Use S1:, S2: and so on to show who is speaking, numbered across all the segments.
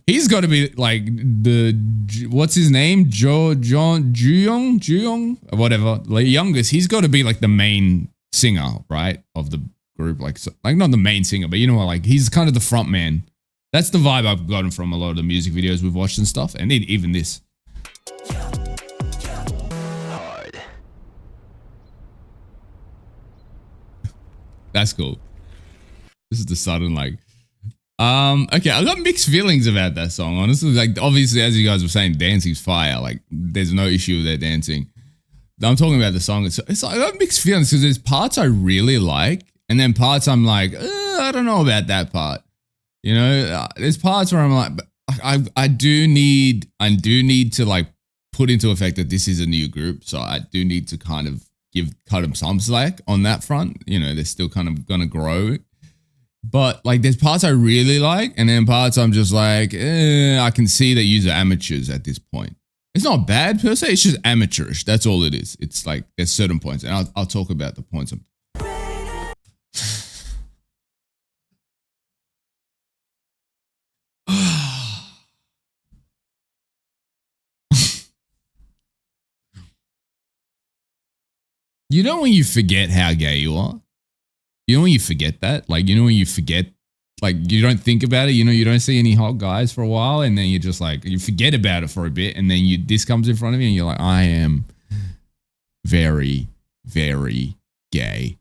S1: He's got to be like what's his name? Juyong, whatever. Like youngest, he's got to be like the main singer, right, of the group. Like not the main singer, but you know what? Like he's kind of the front man. That's the vibe I've gotten from a lot of the music videos we've watched and stuff, and even this. That's cool. This is the sudden like. Okay, I got mixed feelings about that song, honestly. Like, obviously, as you guys were saying, dancing's fire. Like, there's no issue with their dancing. I'm talking about the song. It's like, I got mixed feelings because there's parts I really like, and then parts I'm like, I don't know about that part. You know, there's parts where I'm like, I do need to like put into effect that this is a new group, so I do need to kind of cut them some slack on that front. You know, they're still kind of gonna grow. But like there's parts I really like, and then parts I'm just like, I can see that you're amateurs at this point. It's not bad per se, it's just amateurish. That's all it is. It's like there's certain points, and I'll talk about the points. You know when you forget how gay you are? You know when you forget that? Like, you know when you forget, like, you don't think about it, you know, you don't see any hot guys for a while, and then you're just like, you forget about it for a bit, and then this comes in front of you, and you're like, I am very, very gay.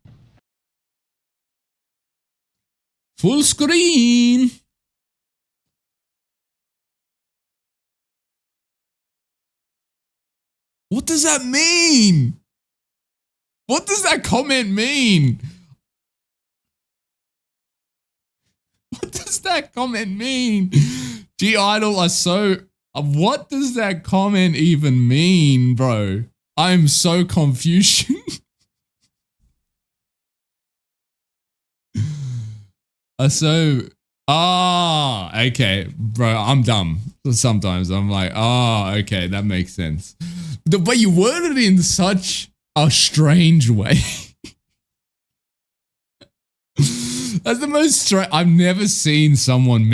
S1: Full screen. What does that mean? What does that comment mean? What does that comment mean? G-Idle are so... What does that comment even mean, bro? I'm so confused. Okay, bro, I'm dumb. Sometimes I'm like, okay, that makes sense. But you worded it in such a strange way. That's the most strange. I've never seen someone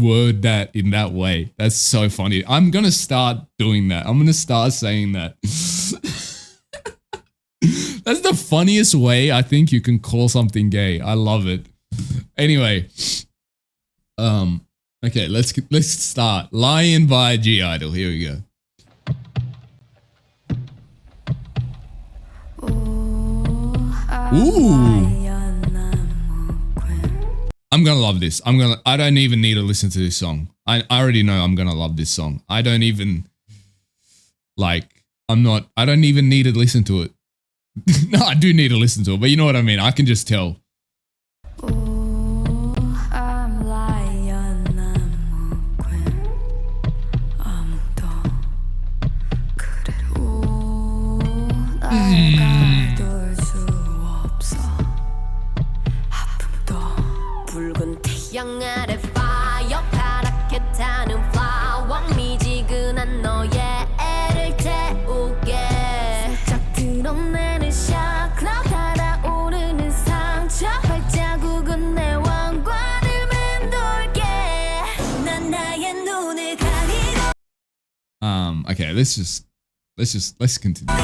S1: word that in that way. That's so funny. I'm going to start doing that. I'm going to start saying that. That's the funniest way I think you can call something gay. I love it. Anyway. Okay, let's start. Lion by G-Idle. Here we go. Ooh. I'm gonna love this. I don't even need to listen to this song. I already know I'm gonna love this song. I don't even need to listen to it. No, I do need to listen to it, but you know what I mean. I can just tell. Okay, let's continue.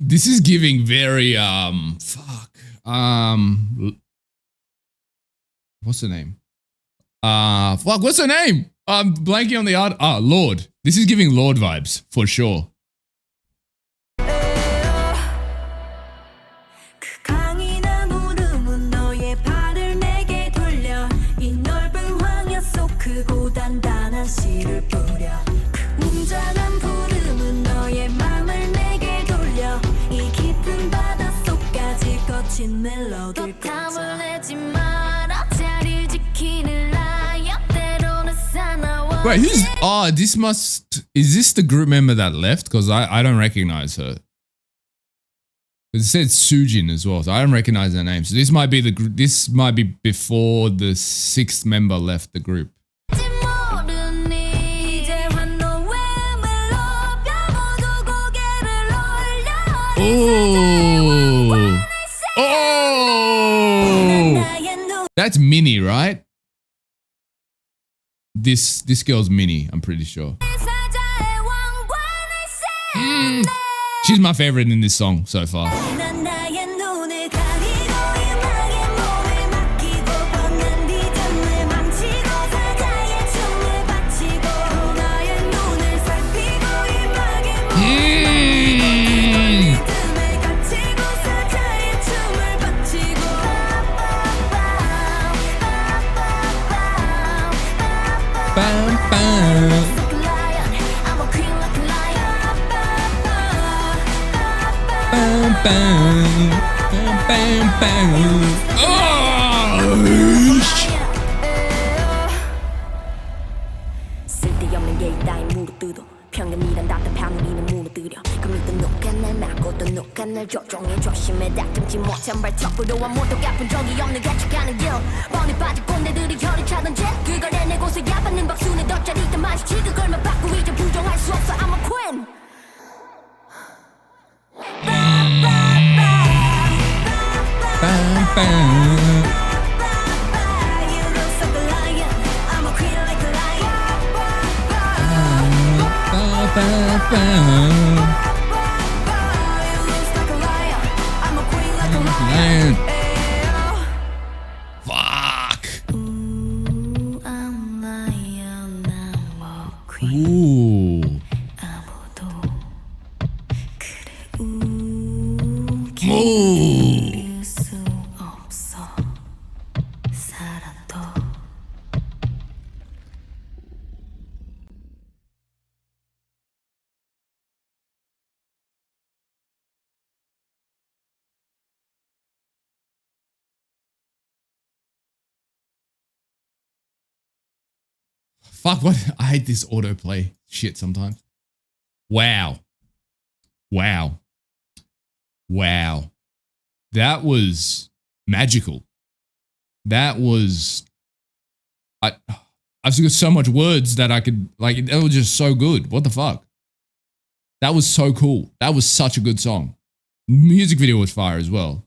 S1: This is giving very what's her name? What's her name? I'm blanking on the art. Lord. This is giving Lord vibes for sure. Wait, who's... Oh, this must... Is this the group member that left? Because I don't recognize her. It said Sujin as well, so I don't recognize her name. So this might be the group... This might be before the 6th member left the group. Oh! Oh! That's Minnie, right? This girl's Minnie, I'm pretty sure. She's my favorite in this song so far. Fuck. Ooh. Fuck, what? I hate this autoplay shit sometimes. Wow. Wow. Wow. That was magical. That was... I've got so much words that I could... Like, that was just so good. What the fuck? That was so cool. That was such a good song. Music video was fire as well.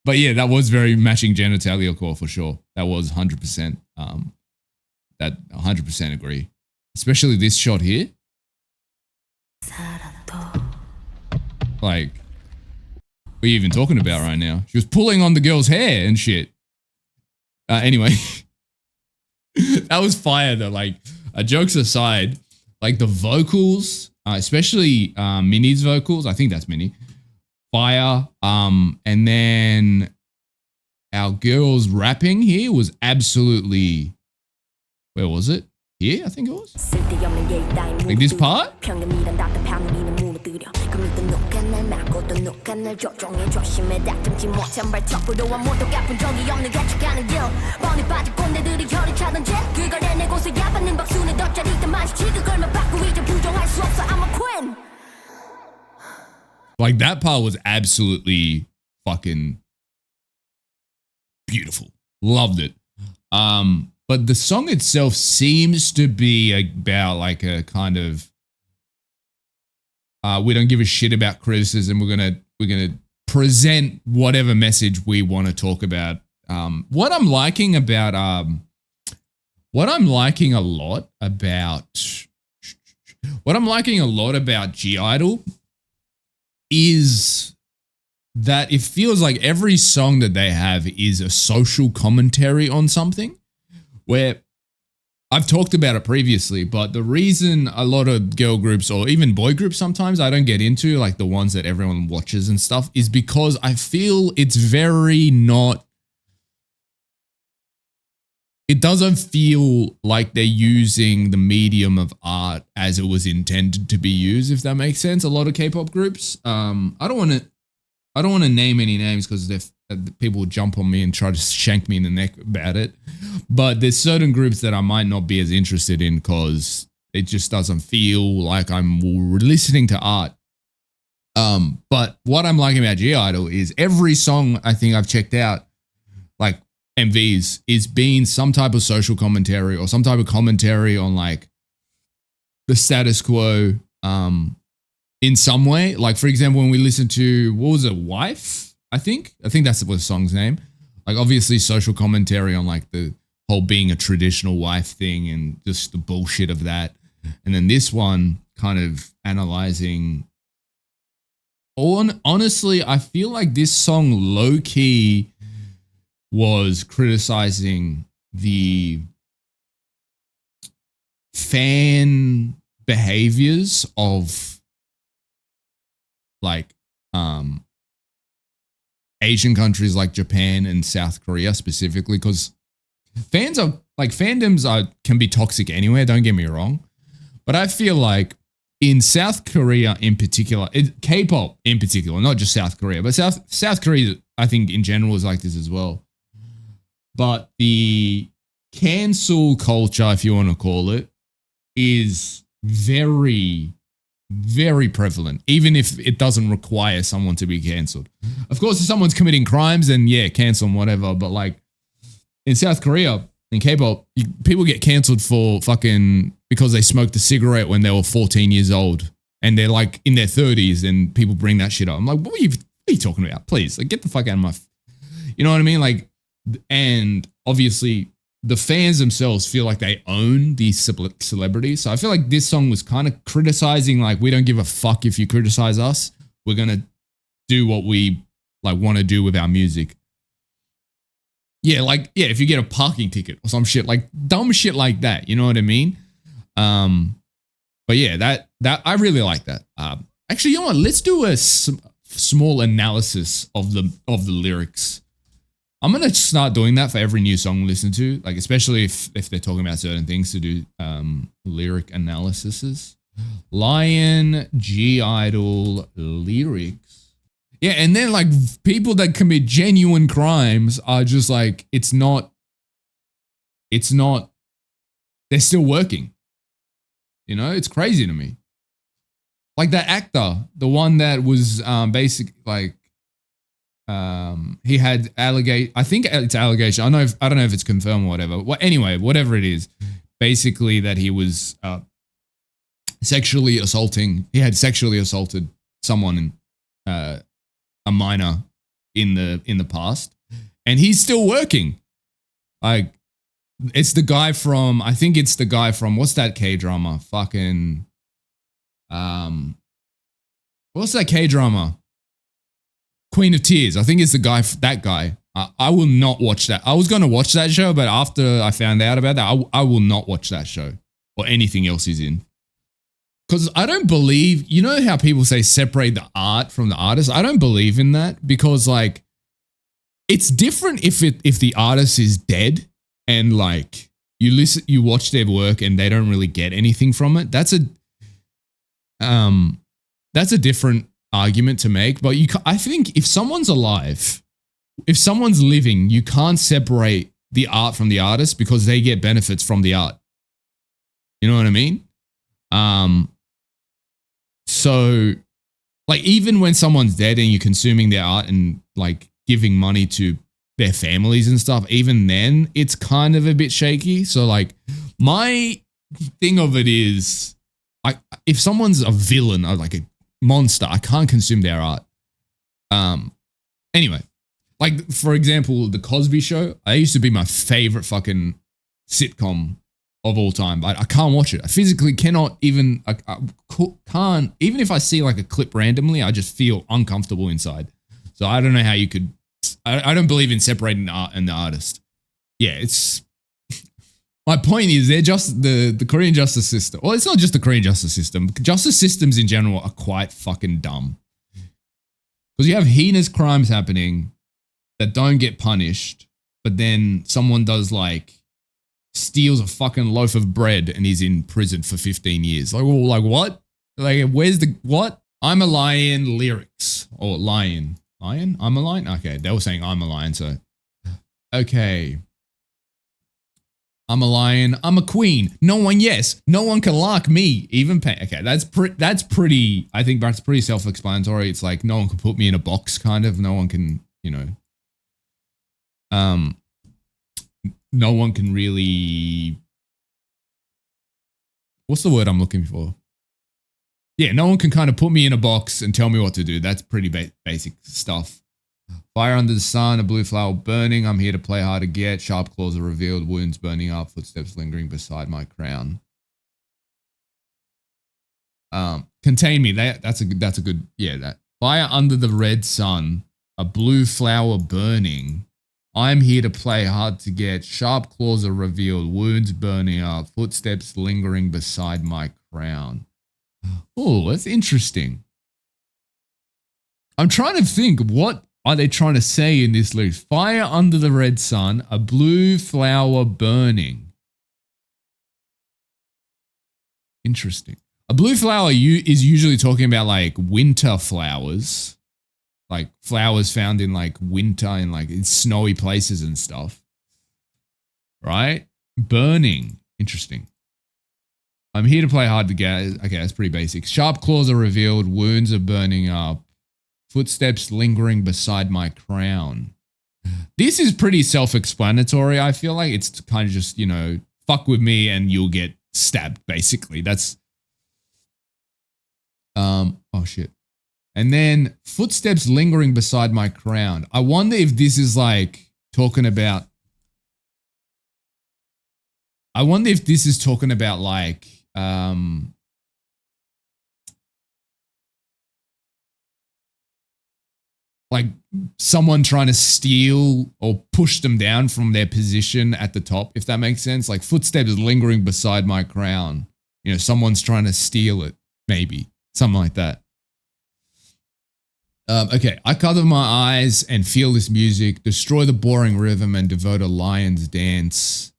S1: But yeah, that was very matching genitalia core for sure. That was 100%. That 100% agree. Especially this shot here. Like, what are you even talking about right now? She was pulling on the girl's hair and shit. Anyway, that was fire though. Like, jokes aside, like the vocals, especially Minnie's vocals. I think that's Minnie. Fire. And then our girl's rapping here was absolutely, where was it? Here, I think it was. Like this part. Like that part was absolutely fucking beautiful. Loved it. But the song itself seems to be about like a kind of we don't give a shit about criticism. We're gonna present whatever message we want to talk about. What I'm liking a lot about G-I-DLE is that it feels like every song that they have is a social commentary on something. Where I've talked about it previously, but the reason a lot of girl groups or even boy groups sometimes I don't get into, like the ones that everyone watches and stuff, is because I feel it's very it doesn't feel like they're using the medium of art as it was intended to be used, if that makes sense. A lot of K-pop groups. I don't want to name any names because people will jump on me and try to shank me in the neck about it. But there's certain groups that I might not be as interested in because it just doesn't feel like I'm listening to art. But what I'm liking about g-idle is every song I think I've checked out, like MVs, is being some type of social commentary or some type of commentary on like the status quo in some way. Like, for example, when we listened to, what was it, Wife? I think that's the song's name. Like, obviously social commentary on like the whole being a traditional wife thing and just the bullshit of that. And then this one kind of analyzing. Honestly, I feel like this song low-key was criticizing the fan behaviors of like Asian countries like Japan and South Korea specifically, because fandoms can be toxic anywhere, don't get me wrong. But I feel like in South Korea in particular, K-pop in particular, not just South Korea, but South Korea, I think in general is like this as well. But the cancel culture, if you want to call it, is very, very prevalent, even if it doesn't require someone to be cancelled. Of course, if someone's committing crimes, then yeah, cancel them, whatever. But like in South Korea, in K-pop, people get cancelled for fucking because they smoked a cigarette when they were 14 years old and they're like in their 30s and people bring that shit up. I'm like, what are you talking about? Please, like, get the fuck out of my... You know what I mean? Like, and obviously the fans themselves feel like they own these celebrities. So I feel like this song was kind of criticizing, like, we don't give a fuck if you criticize us. We're going to do what we like want to do with our music. Yeah, like, yeah, if you get a parking ticket or some shit, like dumb shit like that, you know what I mean? But yeah, that I really like that. Actually, you know what? Let's do a small analysis of the lyrics. I'm gonna start doing that for every new song we listen to, like especially if they're talking about certain things, to do lyric analyses. Lion g-idle lyrics. Yeah, and then like people that commit genuine crimes are just like, it's not, they're still working. You know, it's crazy to me. Like that actor, the one that was basic, like he had I think it's allegation. I don't know if it's confirmed or whatever. Well, anyway, whatever it is, basically that he was sexually assaulting. He had sexually assaulted someone, a minor in the past, and he's still working. Like, it's the guy from, I think it's the guy from, what's that K-drama? Fucking, what's that K-drama? Queen of Tears. I think it's that guy. I will not watch that. I was going to watch that show, but after I found out about that, I will not watch that show or anything else he's in. Because I don't believe, you know how people say separate the art from the artist? I don't believe in that, because like it's different if the artist is dead and like you watch their work and they don't really get anything from it. That's a different argument to make. But I think if someone's alive, if someone's living, you can't separate the art from the artist because they get benefits from the art. You know what I mean? So like even when someone's dead and you're consuming their art and like giving money to their families and stuff, even then it's kind of a bit shaky. So like my thing of it is, if someone's a villain or like a monster, I can't consume their art. Anyway, like for example, The Cosby Show, I used to be my favorite fucking sitcom of all time. I can't watch it. I physically cannot even, I can't, even if I see like a clip randomly, I just feel uncomfortable inside. So I don't know how you could, I don't believe in separating the art and the artist. Yeah, it's, my point is they're just the Korean justice system. Well, it's not just the Korean justice system. Justice systems in general are quite fucking dumb. Because you have heinous crimes happening that don't get punished, but then someone does like steals a fucking loaf of bread and is in prison for 15 years. Like what? Like, where's the what? I'm a lion lyrics or lion. Lion? I'm a lion? Okay, they were saying I'm a lion, so okay. I'm a lion. I'm a queen. No one can like me. Even okay, that's pretty. I think that's pretty self-explanatory. It's like no one can put me in a box, kind of. No one can, no one can really. What's the word I'm looking for? Yeah, no one can kind of put me in a box and tell me what to do. That's pretty basic stuff. Fire under the sun, a blue flower burning. I'm here to play hard to get. Sharp claws are revealed, wounds burning up, footsteps lingering beside my crown. Contain me. That's a good. Yeah, that. Fire under the red sun, a blue flower burning. I'm here to play hard to get. Sharp claws are revealed, wounds burning up, footsteps lingering beside my crown. Oh, that's interesting. I'm trying to think, what are they trying to say in this lyrics? Fire under the red sun, a blue flower burning. Interesting. A blue flower is usually talking about like winter flowers, like flowers found in like winter and like in snowy places and stuff. Right? Burning. Interesting. I'm here to play hard to get. Okay, that's pretty basic. Sharp claws are revealed, wounds are burning up. Footsteps lingering beside my crown. This is pretty self-explanatory. I feel like it's kind of just, fuck with me and you'll get stabbed, basically. That's, oh shit. And then footsteps lingering beside my crown. I wonder if this is like talking about, like, like someone trying to steal or push them down from their position at the top, if that makes sense. Like footsteps lingering beside my crown. Someone's trying to steal it, maybe. Something like that. Okay, I cover my eyes and feel this music, destroy the boring rhythm and devote a lion's dance.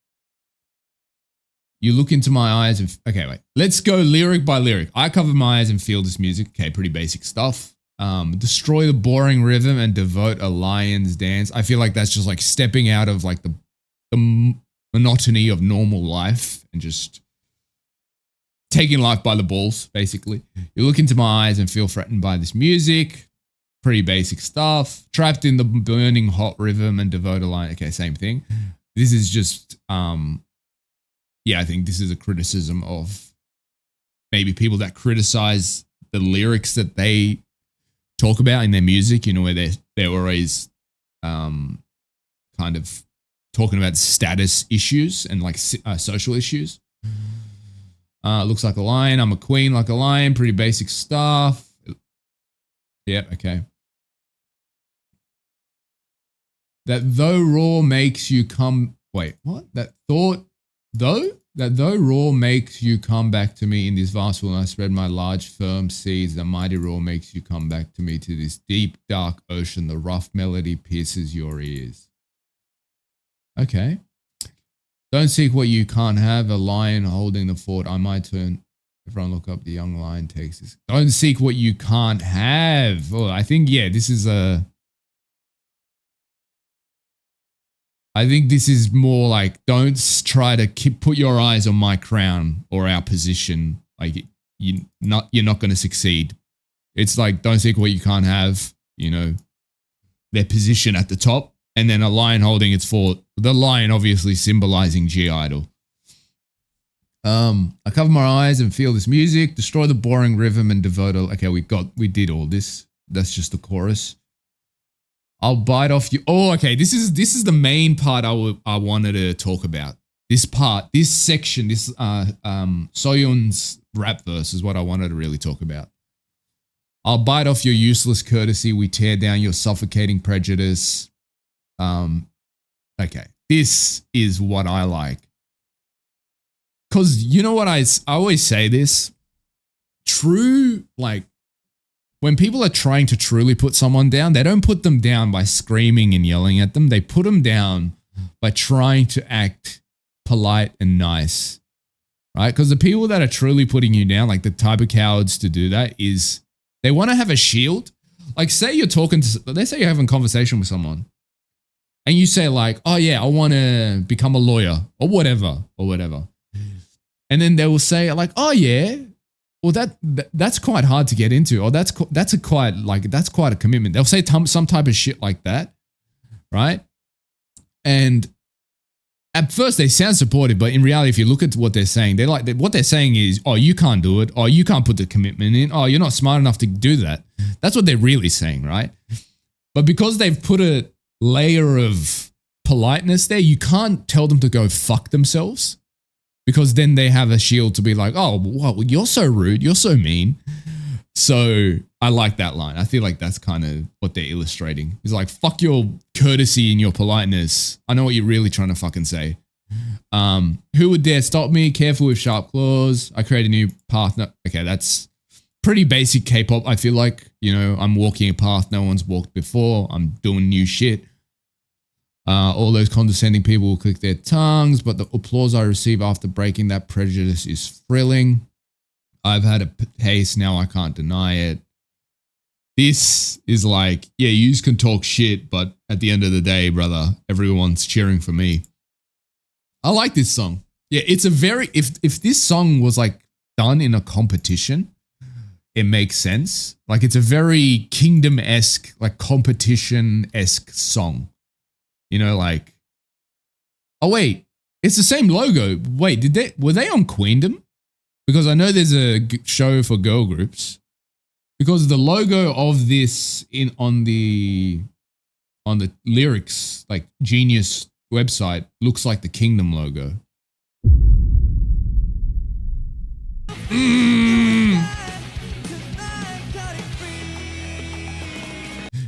S1: You look into my eyes and... Okay, wait. Let's go lyric by lyric. I cover my eyes and feel this music. Okay, pretty basic stuff. Destroy the boring rhythm and devote a lion's dance. I feel like that's just like stepping out of like the monotony of normal life and just taking life by the balls, basically. You look into my eyes and feel threatened by this music. Pretty basic stuff. Trapped in the burning hot rhythm and devote a lion. Okay, same thing. This is just, yeah, I think this is a criticism of maybe people that criticize the lyrics that they talk about in their music, where they're always kind of talking about status issues and like social issues. Looks like a lion. I'm a queen like a lion. Pretty basic stuff. Yeah, okay. That though raw makes you come... Wait, what? That though raw makes you come back to me in this vast world, I spread my large firm seas. The mighty roar makes you come back to me to this deep dark ocean. The rough melody pierces your ears. Okay. Don't seek what you can't have. A lion holding the fort. I might turn. Everyone look up. The young lion takes this. Don't seek what you can't have. Oh, I think, yeah, this is a... I think this is more like, don't try to put your eyes on my crown or our position. Like you're not going to succeed. It's like, don't seek what you can't have, their position at the top, and then a lion holding its fort. The lion obviously symbolizing G-idle. I cover my eyes and feel this music, destroy the boring rhythm and devote okay, we did all this. That's just the chorus. I'll bite off you. Oh, okay. This is the main part I wanted to talk about. This part, this section, this Soyeon's rap verse is what I wanted to really talk about. I'll bite off your useless courtesy. We tear down your suffocating prejudice. Okay. This is what I like. Because you know what I always say this. True, like, when people are trying to truly put someone down, they don't put them down by screaming and yelling at them. They put them down by trying to act polite and nice, right? Because the people that are truly putting you down, like the type of cowards to do that, is they want to have a shield. Like say you're talking to, let's say you're having a conversation with someone and you say like, oh yeah, I want to become a lawyer or whatever. And then they will say like, oh yeah, well that's quite hard to get into, or that's quite a commitment. They'll say some type of shit like that, right? And at first they sound supportive, but in reality, if you look at what they're saying, what they're saying is, oh, you can't do it. Oh, you can't put the commitment in. Oh, you're not smart enough to do that. That's what they're really saying, right? But because they've put a layer of politeness there, you can't tell them to go fuck themselves, because then they have a shield to be like, oh, well, you're so rude. You're so mean. So I like that line. I feel like that's kind of what they're illustrating. It's like, fuck your courtesy and your politeness. I know what you're really trying to fucking say. Who would dare stop me? Careful with sharp claws. I create a new path. No, okay, that's pretty basic K-pop. I feel like, I'm walking a path no one's walked before. I'm doing new shit. All those condescending people will click their tongues, but the applause I receive after breaking that prejudice is thrilling. I've had a taste, now I can't deny it. This is like, yeah, you can talk shit, but at the end of the day, brother, everyone's cheering for me. I like this song. Yeah, it's a very, if this song was like done in a competition, it makes sense. Like it's a very Kingdom-esque, like competition-esque song. Like, oh wait, it's the same logo. Wait, were they on Queendom? Because I know there's a show for girl groups. Because the logo of this on the lyrics, like Genius website, looks like the Kingdom logo.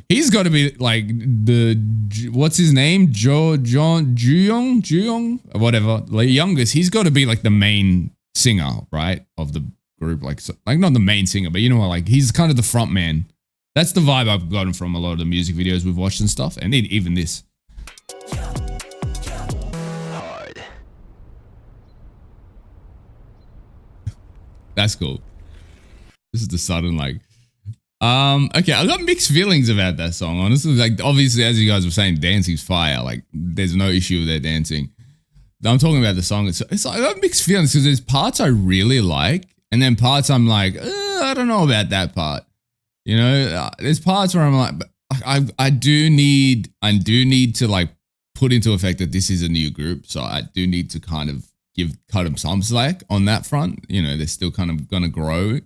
S1: He's got to be like what's his name? Juyong, whatever. The youngest. He's got to be like the main singer, right, of the group. Like not the main singer, but like he's kind of the front man. That's the vibe I've gotten from a lot of the music videos we've watched and stuff, and even this. Hard. That's cool. This is the sudden like. Okay, I got mixed feelings about that song, honestly. Like, obviously, as you guys were saying, dancing's fire. Like, there's no issue with their dancing. I'm talking about the song. It's like, I got mixed feelings because there's parts I really like, and then parts I'm like, I don't know about that part. There's parts where I'm like, I do need to like put into effect that this is a new group, so I do need to kind of cut them some slack on that front. They're still kind of gonna grow.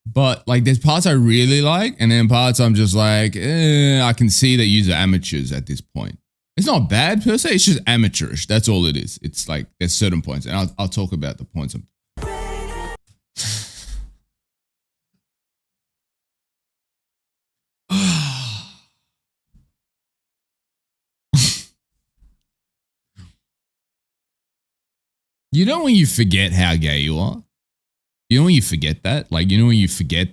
S1: But like there's parts I really like, and then parts I'm just like, I can see that you're amateurs at this point. It's not bad per se, it's just amateurish. That's all it is. It's like there's certain points, and I'll talk about the points. When you forget how gay you are? When you forget that? Like, when you forget,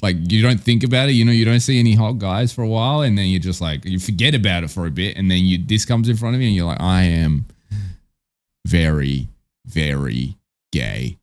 S1: like, you don't think about it, you don't see any hot guys for a while, and then you're just like, you forget about it for a bit, and then this comes in front of you, and you're like, I am very, very gay.